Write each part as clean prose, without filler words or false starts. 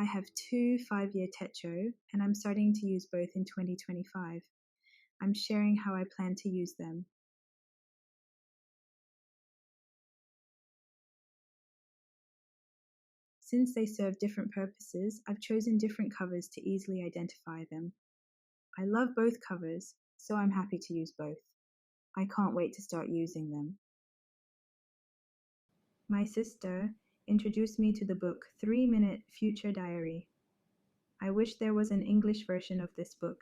I have two 5-year Techo, and I'm starting to use both in 2025. I'm sharing how I plan to use them. Since they serve different purposes, I've chosen different covers to easily identify them. I love both covers, so I'm happy to use both. I can't wait to start using them. My sister introduced me to the book 3-Minute Future Diary. I wish there was an English version of this book.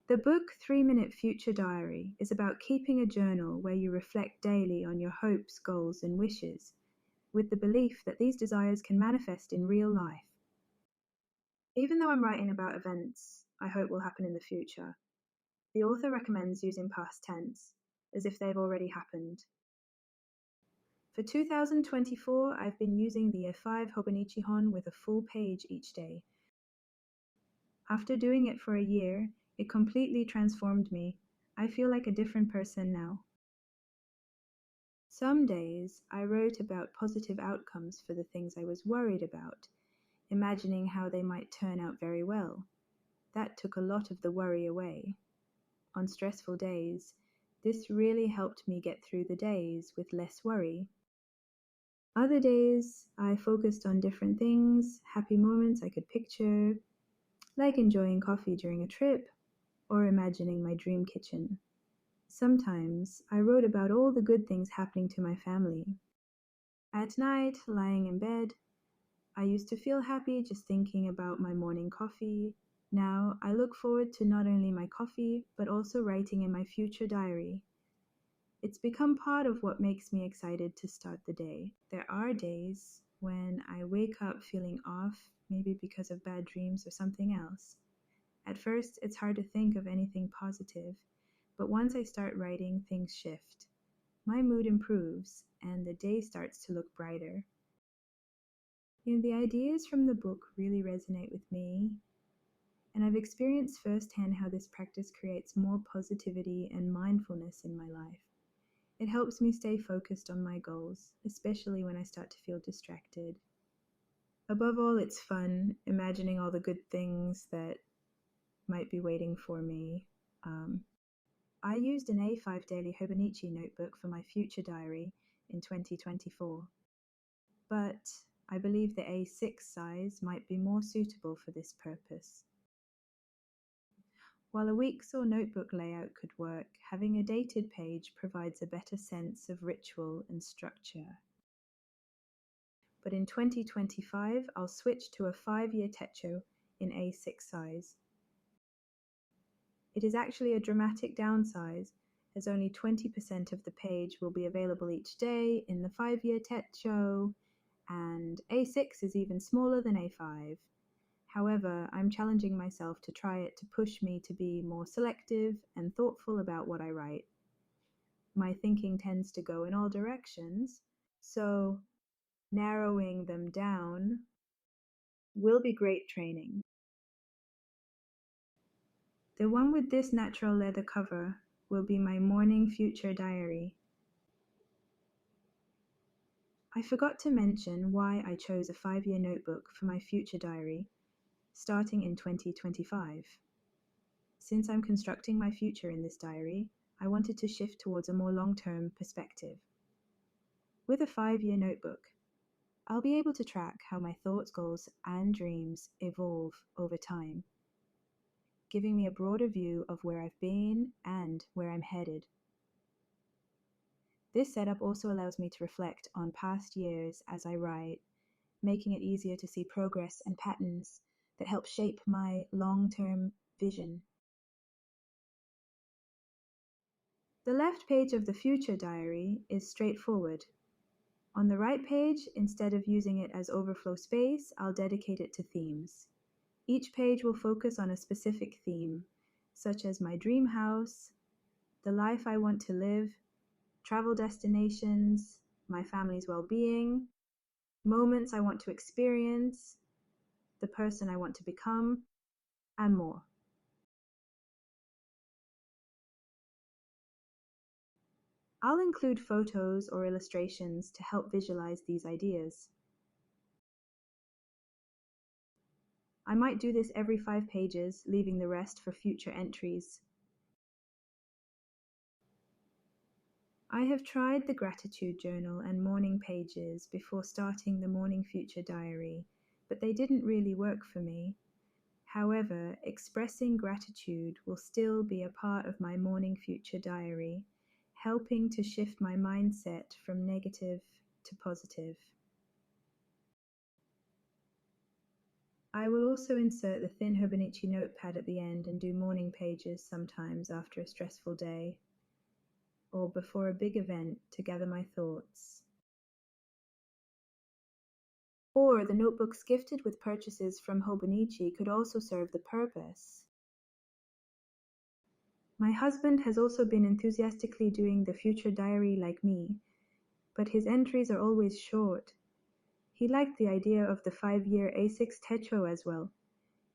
The book 3-Minute Future Diary is about keeping a journal where you reflect daily on your hopes, goals, and wishes, with the belief that these desires can manifest in real life. Even though I'm writing about events I hope will happen in the future, the author recommends using past tense, as if they've already happened. For 2024, I've been using the F5 Hobonichi Hon with a full page each day. After doing it for a year, it completely transformed me. I feel like a different person now. Some days, I wrote about positive outcomes for the things I was worried about, imagining how they might turn out very well. That took a lot of the worry away. On stressful days, this really helped me get through the days with less worry. Other days, I focused on different things, happy moments I could picture, like enjoying coffee during a trip or imagining my dream kitchen. Sometimes I wrote about all the good things happening to my family. At night, lying in bed, I used to feel happy just thinking about my morning coffee. Now I look forward to not only my coffee, but also writing in my future diary. It's become part of what makes me excited to start the day. There are days when I wake up feeling off, maybe because of bad dreams or something else. At first, it's hard to think of anything positive, but once I start writing, things shift. My mood improves, and the day starts to look brighter. The ideas from the book really resonate with me, and I've experienced firsthand how this practice creates more positivity and mindfulness in my life. It helps me stay focused on my goals, especially when I start to feel distracted. Above all, it's fun imagining all the good things that might be waiting for me. I used an A5 daily Hobonichi notebook for my future diary in 2024, but I believe the A6 size might be more suitable for this purpose. While a week's or notebook layout could work, having a dated page provides a better sense of ritual and structure. But in 2025, I'll switch to a 5-year Techo in A6 size. It is actually a dramatic downsize, as only 20% of the page will be available each day in the 5-year Techo, and A6 is even smaller than A5. However, I'm challenging myself to try it to push me to be more selective and thoughtful about what I write. My thinking tends to go in all directions, so narrowing them down will be great training. The one with this natural leather cover will be my morning future diary. I forgot to mention why I chose a 5-year notebook for my future diary, starting in 2025. Since I'm constructing my future in this diary, I wanted to shift towards a more long-term perspective. With a 5-year notebook, I'll be able to track how my thoughts, goals, and dreams evolve over time, giving me a broader view of where I've been and where I'm headed. This setup also allows me to reflect on past years as I write, making it easier to see progress and patterns that help shape my long-term vision. The left page of the future diary is straightforward. On the right page, instead of using it as overflow space, I'll dedicate it to themes. Each page will focus on a specific theme, such as my dream house, the life I want to live, travel destinations, my family's well-being, moments I want to experience, the person I want to become, and more. I'll include photos or illustrations to help visualize these ideas. I might do this every 5 pages, leaving the rest for future entries. I have tried the gratitude journal and morning pages before starting the morning future diary, but they didn't really work for me. However, expressing gratitude will still be a part of my morning future diary, helping to shift my mindset from negative to positive. I will also insert the thin Hobonichi notepad at the end and do morning pages sometimes after a stressful day or before a big event to gather my thoughts. Or the notebooks gifted with purchases from Hobonichi could also serve the purpose. My husband has also been enthusiastically doing the future diary like me, but his entries are always short. He liked the idea of the 5-year A6 Techo as well.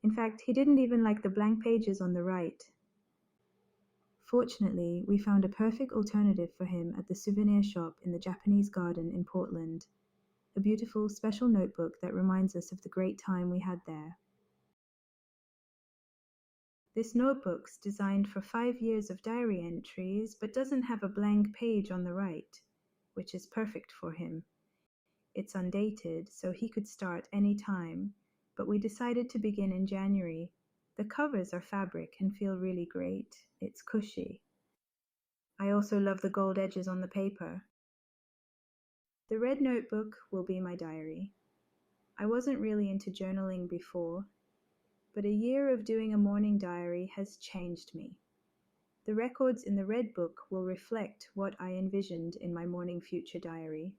In fact, he didn't even like the blank pages on the right. Fortunately, we found a perfect alternative for him at the souvenir shop in the Japanese Garden in Portland. A beautiful, special notebook that reminds us of the great time we had there. This notebook's designed for 5 years of diary entries, but doesn't have a blank page on the right, which is perfect for him. It's undated, so he could start any time, but we decided to begin in January. The covers are fabric and feel really great. It's cushy. I also love the gold edges on the paper. The red notebook will be my diary. I wasn't really into journaling before, but a year of doing a morning diary has changed me. The records in the red book will reflect what I envisioned in my morning future diary.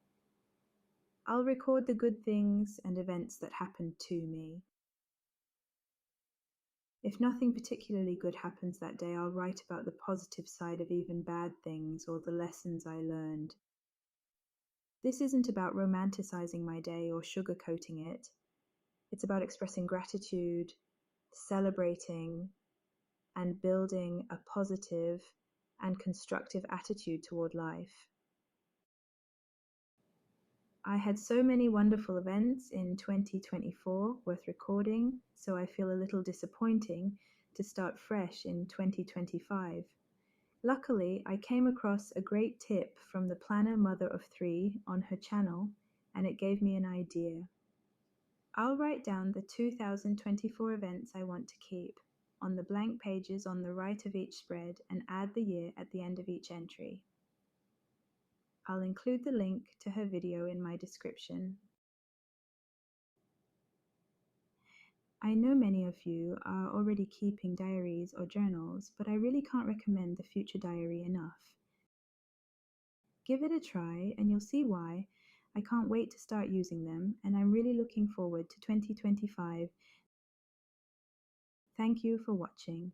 I'll record the good things and events that happened to me. If nothing particularly good happens that day, I'll write about the positive side of even bad things or the lessons I learned. This isn't about romanticizing my day or sugarcoating it. It's about expressing gratitude, celebrating, and building a positive and constructive attitude toward life. I had so many wonderful events in 2024 worth recording, so I feel a little disappointing to start fresh in 2025. Luckily, I came across a great tip from the planner mother of 3 on her channel, and it gave me an idea. I'll write down the 2024 events I want to keep on the blank pages on the right of each spread and add the year at the end of each entry. I'll include the link to her video in my description. I know many of you are already keeping diaries or journals, but I really can't recommend the Future Diary enough. Give it a try and you'll see why. I can't wait to start using them, and I'm really looking forward to 2025. Thank you for watching.